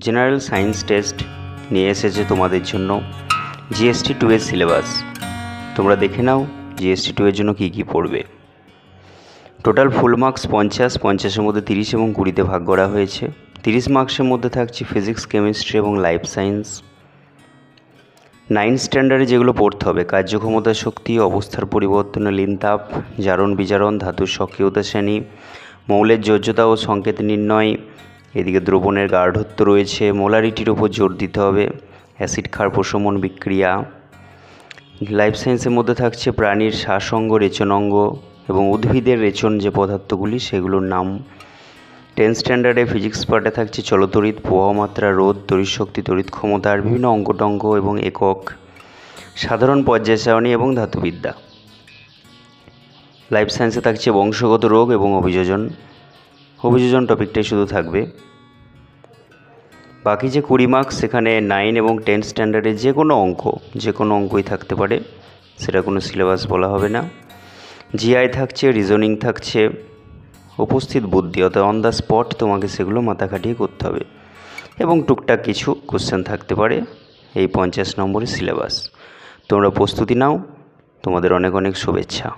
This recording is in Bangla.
জেনারেল সায়েন্স টেস্ট নিয়ে এসেছে তোমাদের জন্য জিএসটি 2 এর সিলেবাস। তোমরা দেখে নাও জিএসটি 2 এর জন্য কী কী পড়বে। টোটাল ফুল মার্কস 50-50-এর মধ্যে 30 এবং 20-তে ভাগ করা হয়েছে। 30 মার্কসের মধ্যে থাকছে ফিজিক্স, কেমিস্ট্রি এবং লাইফ সায়েন্স। 9 স্ট্যান্ডার্ডে যেগুলো পড়তে হবে: কার্যক্ষমতা, শক্তি, অবস্থার পরিবর্তনে লীন তাপ, জারণ বিজারণ, ধাতুর সক্রিয়তা শ্রেণী, মৌলের যোজ্যতা ও সংকেত নির্ণয়। এদিকে দ্রবণের গাঢ়ত্ব রয়েছে, মোলারিটির ওপর জোর দিতে হবে, অ্যাসিড ক্ষার প্রশমন বিক্রিয়া। লাইফ সায়েন্সের মধ্যে থাকছে প্রাণীর শ্বাসঙ্গ, রেচনাঙ্গ এবং উদ্ভিদের রেচন যে পদার্থগুলি সেগুলোর নাম। 10 স্ট্যান্ডার্ডে ফিজিক্স পার্টে থাকছে চলতড়িৎ, প্রবাহ মাত্রা, রোধ, তড়িৎ শক্তি, তড়িৎ ক্ষমতার বিভিন্ন অঙ্কটঙ্ক এবং একক, সাধারণ পর্যায় সারণী এবং ধাতুবিদ্যা। লাইফ সায়েন্সে থাকছে বংশগত রোগ এবং অভিযোজন টপিকটাই শুধু থাকবে। বাকি যে 20 মার্কস সেখানে 9 এবং 10 স্ট্যান্ডার্ডে যে কোনো অঙ্কই থাকতে পারে, সেটা কোনো সিলেবাস বলা হবে না। জিআই থাকছে, রিজনিং থাকছে, উপস্থিত বুদ্ধি অর্থাৎ অন দ্য স্পট তোমাকে সেগুলো মাথা খাটিয়ে করতে হবে এবং টুকটাক কিছু কোশ্চেন থাকতে পারে। এই 50 নম্বরের সিলেবাস। তোমরা প্রস্তুতি নাও। তোমাদের অনেক অনেক শুভেচ্ছা।